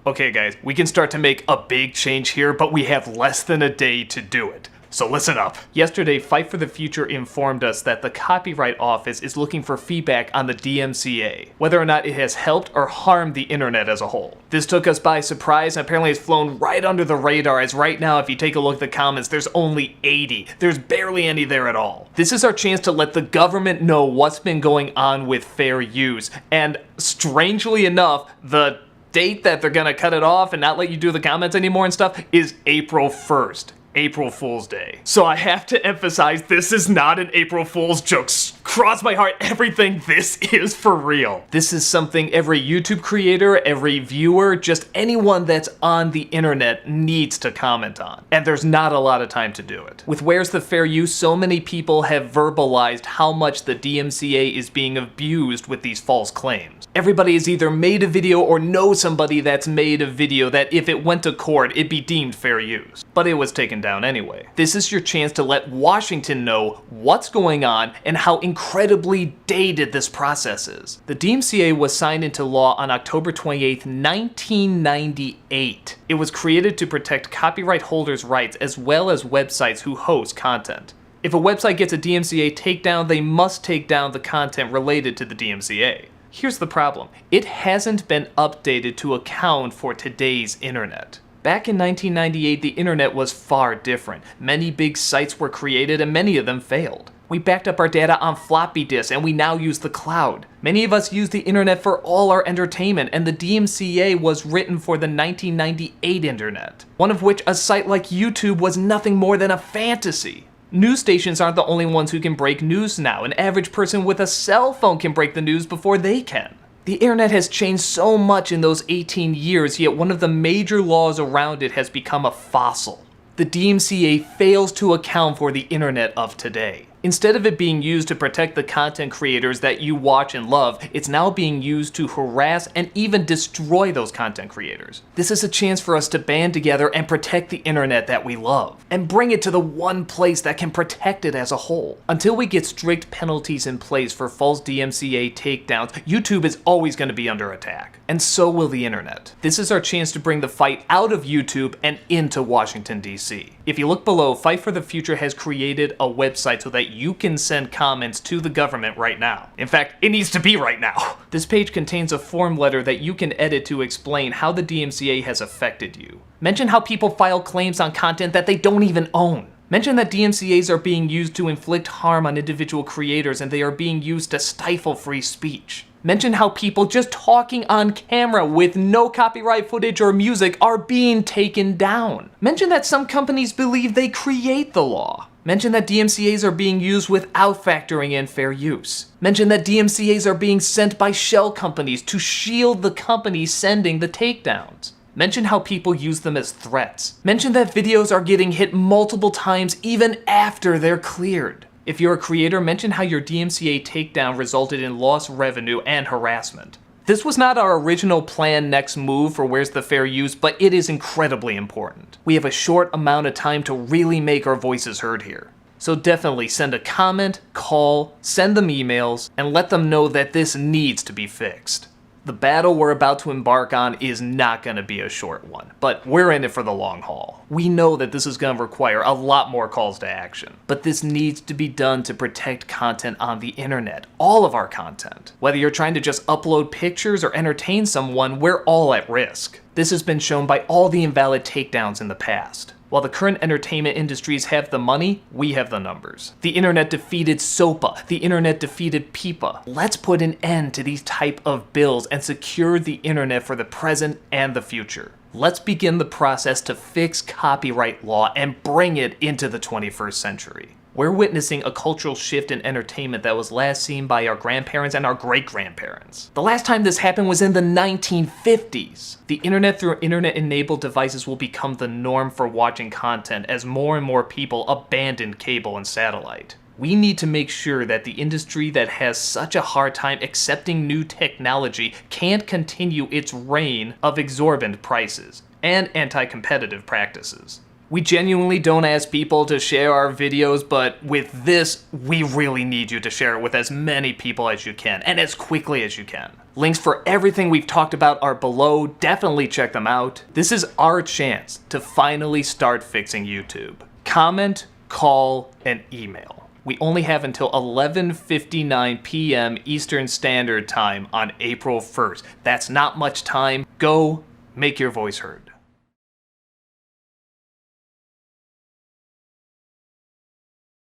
Okay guys, we can start to make a big change here, but we have less than a day to do it. So listen up. Yesterday, Fight for the Future informed us that the Copyright Office is looking for feedback on the DMCA, whether or not it has helped or harmed the internet as a whole. This took us by surprise and apparently has flown right under the radar, as right now if you take a look at the comments, there's only 80. There's barely any there at all. This is our chance to let the government know what's been going on with fair use, and strangely enough, the date that they're gonna cut it off and not let you do the comments anymore and stuff is April 1st. April Fool's Day. So I have to emphasize, this is not an April Fool's joke. Cross my heart, everything, this is for real. This is something every YouTube creator, every viewer, just anyone that's on the internet needs to comment on. And there's not a lot of time to do it. With Where's the Fair Use, so many people have verbalized how much the DMCA is being abused with these false claims. Everybody has either made a video or knows somebody that's made a video that if it went to court, it'd be deemed fair use. But it was taken down anyway. This is your chance to let Washington know what's going on and how incredibly dated this process is. The DMCA was signed into law on October 28, 1998. It was created to protect copyright holders' rights as well as websites who host content. If a website gets a DMCA takedown, they must take down the content related to the DMCA. Here's the problem. It hasn't been updated to account for today's internet. Back in 1998, the internet was far different. Many big sites were created and many of them failed. We backed up our data on floppy disks and we now use the cloud. Many of us use the internet for all our entertainment, and the DMCA was written for the 1998 internet, one of which a site like YouTube was nothing more than a fantasy. News stations aren't the only ones who can break news now. An average person with a cell phone can break the news before they can. The internet has changed so much in those 18 years, yet one of the major laws around it has become a fossil. The DMCA fails to account for the internet of today. Instead of it being used to protect the content creators that you watch and love, it's now being used to harass and even destroy those content creators. This is a chance for us to band together and protect the internet that we love, and bring it to the one place that can protect it as a whole. Until we get strict penalties in place for false DMCA takedowns, YouTube is always going to be under attack, and so will the internet. This is our chance to bring the fight out of YouTube and into Washington, D.C. If you look below, Fight for the Future has created a website so that you can send comments to the government right now. In fact, it needs to be right now. This page contains a form letter that you can edit to explain how the DMCA has affected you. Mention how people file claims on content that they don't even own. Mention that DMCAs are being used to inflict harm on individual creators and they are being used to stifle free speech. Mention how people just talking on camera with no copyright footage or music are being taken down. Mention that some companies believe they create the law. Mention that DMCAs are being used without factoring in fair use. Mention that DMCAs are being sent by shell companies to shield the companies sending the takedowns. Mention how people use them as threats. Mention that videos are getting hit multiple times even after they're cleared. If you're a creator, mention how your DMCA takedown resulted in lost revenue and harassment. This was not our original planned next move for Where's the Fair Use, but it is incredibly important. We have a short amount of time to really make our voices heard here. So definitely send a comment, call, send them emails, and let them know that this needs to be fixed. The battle we're about to embark on is not going to be a short one, but we're in it for the long haul. We know that this is going to require a lot more calls to action, but this needs to be done to protect content on the internet, all of our content. Whether you're trying to just upload pictures or entertain someone, we're all at risk. This has been shown by all the invalid takedowns in the past. While the current entertainment industries have the money, we have the numbers. The internet defeated SOPA. The internet defeated PIPA. Let's put an end to these type of bills and secure the internet for the present and the future. Let's begin the process to fix copyright law and bring it into the 21st century. We're witnessing a cultural shift in entertainment that was last seen by our grandparents and our great-grandparents. The last time this happened was in the 1950s. The internet through internet-enabled devices will become the norm for watching content as more and more people abandon cable and satellite. We need to make sure that the industry that has such a hard time accepting new technology can't continue its reign of exorbitant prices and anti-competitive practices. We genuinely don't ask people to share our videos, but with this, we really need you to share it with as many people as you can, and as quickly as you can. Links for everything we've talked about are below, definitely check them out. This is our chance to finally start fixing YouTube. Comment, call, and email. We only have until 11:59 p.m. Eastern Standard Time on April 1st. That's not much time. Go make your voice heard.